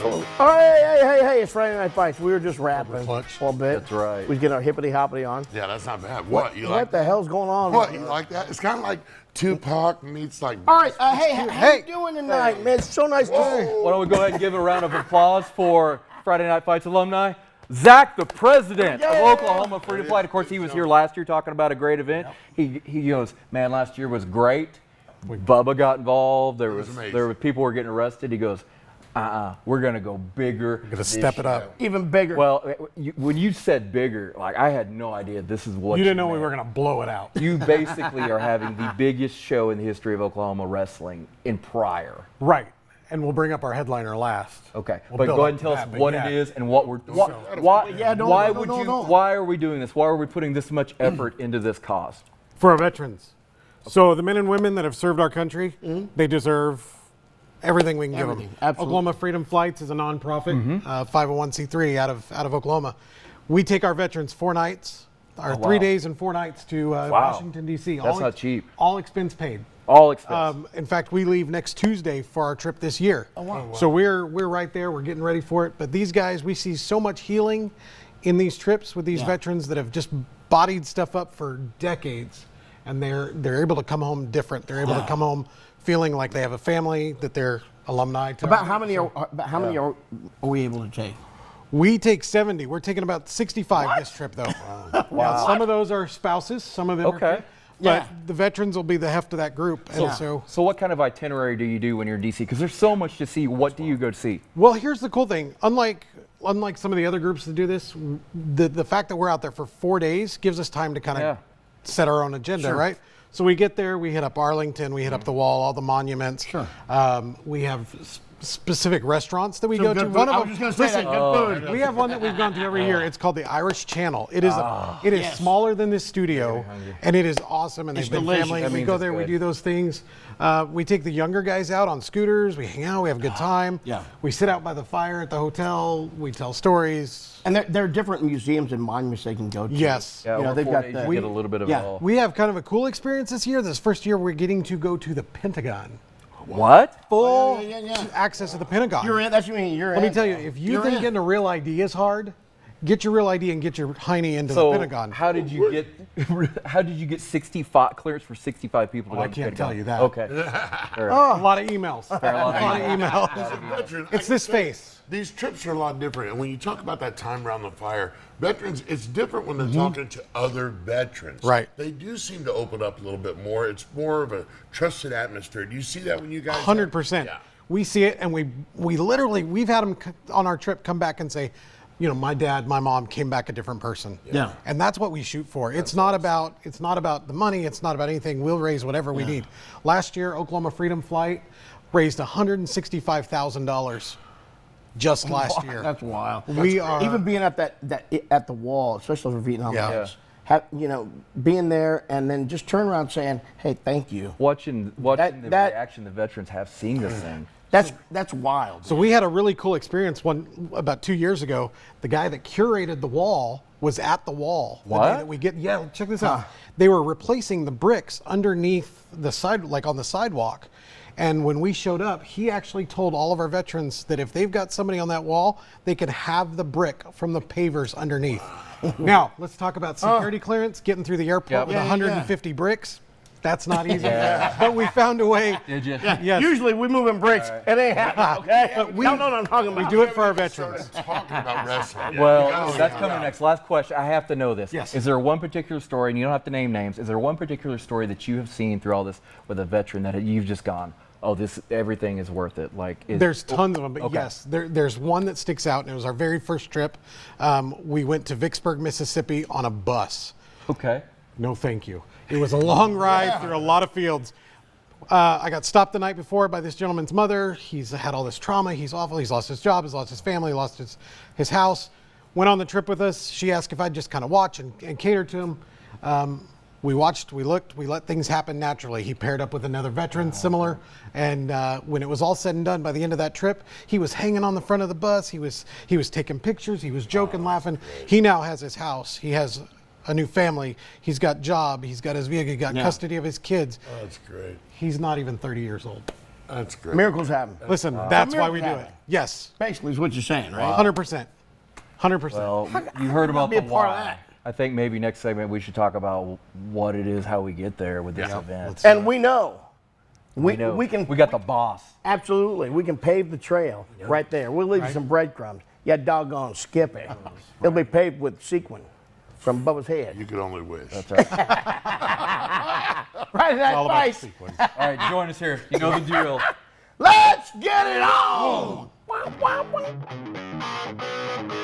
Oh, hey, it's Friday Night Fights. We were just rapping a little bit. That's right. We get our hippity hoppity on. Yeah, that's not bad. What you like? What the hell's going on? What you like that? It's kind of like Tupac meets like. All right, how you doing tonight, man? It's so nice to see you. Why don't we go ahead and give a round of applause for Friday Night Fights alumni, Zac, the president of Oklahoma Freedom Flight. Of course, he was here last year talking about a great event. He goes, man, last year was great. Bubba got involved. There were people were getting arrested. He goes, we're gonna go bigger. We're gonna step it up. Even bigger. Well, when you said bigger, like I had no idea this is what you didn't know we were gonna blow it out. You basically are having the biggest show in the history of Oklahoma wrestling in Pryor. Right. And we'll bring up our headliner last. Okay, We'll but build go up ahead and tell to us that, what but it is and what we're. Why are we doing this? Why are we putting this much effort into this cause? For our veterans. So the men and women that have served our country, they deserve everything we can give them. Absolutely. Oklahoma Freedom Flights is a nonprofit, 501c3 out of Oklahoma. We take our veterans 4 nights, 3 days and 4 nights to Washington, D.C. That's not cheap. All expense paid. All expense. In fact, we leave next Tuesday for our trip this year. Oh, wow. So we're right there. We're getting ready for it. But these guys, we see so much healing in these trips with these veterans that have just bodied stuff up for decades, and they're able to come home different. They're able to come home feeling like they have a family, that they're alumni. About how many are we able to take? We take 70. We're taking about 65 this trip, though. Wow. Some of those are spouses. Some of them are kids. But the veterans will be the heft of that group. And so what kind of itinerary do you do when you're in D.C.? Because there's so much to see. What do you go to see? Well, here's the cool thing. Unlike some of the other groups that do this, the fact that we're out there for 4 days gives us time to kind of set our own agenda, right? So we get there, we hit up Arlington, we hit up the Wall, all the monuments. Sure. We have specific restaurants that we go to. One of them, I was just going to say that, good food. We have one that we've gone to every year. It's called the Irish Channel. It is smaller than this studio, and it is awesome. And they've been family. We go there, we do those things. We take the younger guys out on scooters. We hang out. We have a good time. We sit out by the fire at the hotel. We tell stories. And there are different museums and monuments they can go to. Yes. Yeah, they've got that. We get a little bit of it all. We have kind of a cool experience this year. This first year, we're getting to go to the Pentagon. What? Full access to the Pentagon. You're in. That's what you mean. You're in. Let me tell you, if you think getting a real ID is hard, get your real ID and get your hiney into the Pentagon. How did you get 65 clearance for 65 people to go I to the can't Pentagon? tell you that. Okay. A lot of emails. A lot of emails. It's this face. These trips are a lot different. And when you talk about that time around the fire, veterans, it's different when they're talking to other veterans. Right. They do seem to open up a little bit more. It's more of a trusted atmosphere. Do you see that when you guys? 100%. Yeah. We see it, and we literally, we've had them on our trip come back and say, you know, my dad, my mom came back a different person. Yeah. And that's what we shoot for. It's not about the money. It's not about anything. We'll raise whatever we need. Last year, Oklahoma Freedom Flight raised $165,000 just last year. That's wild. We are even being at at the Wall, especially for Vietnam vets. Being there and then just turn around saying, "Hey, thank you." Watching the reaction the veterans have seeing this thing. That's wild. So we had a really cool experience about 2 years ago. The guy that curated the Wall was at the Wall. What? Check this out. They were replacing the bricks underneath the on the sidewalk. And when we showed up, he actually told all of our veterans that if they've got somebody on that wall, they could have the brick from the pavers underneath. Now, let's talk about security clearance, getting through the airport with 150 bricks. That's not easy. But we found a way. Did you? Yes. Usually we move in bricks. It ain't happening, okay? But I'm talking about. We do it for our veterans. Talking about wrestling. Well, that's coming next. Last question. I have to know this. Yes. Is there one particular story, and you don't have to name names, is there one particular story that you have seen through all this with a veteran that you've just gone, oh, everything is worth it? There's tons of them, but yes, there's one that sticks out, and it was our very first trip. We went to Vicksburg, Mississippi on a bus. Okay. No, thank you. It was a long ride through a lot of fields. I got stopped the night before by this gentleman's mother. He's had all this trauma. He's awful. He's lost his job. He's lost his family. Lost his house. Went on the trip with us. She asked if I'd just kind of watch and cater to him. We watched, we looked, we let things happen naturally. He paired up with another veteran similar, and when it was all said and done, by the end of that trip, he was hanging on the front of the bus. He was taking pictures. He was joking, laughing. He now has his house. He has a new family. He's got job. He's got his vehicle. He got custody of his kids. Oh, that's great. He's not even 30 years old. That's great. Miracles happen. Listen, that's why we do miracles it. happen. Yes, Basically, is what you're saying, right? 100%. 100%. Well, you heard about be a the part of why. that. I think maybe next segment we should talk about what it is, how we get there with this event. And we know. We know. We can. We got the boss. Absolutely. We can pave the trail right there. We'll leave you some breadcrumbs. Yeah, doggone, skip it. It'll be paved with sequin from Bubba's head. You could only wish. That's right. Right in that all about the face. sequence. All right, join us here. You know the drill. Let's get it on! Wah, wah, wah.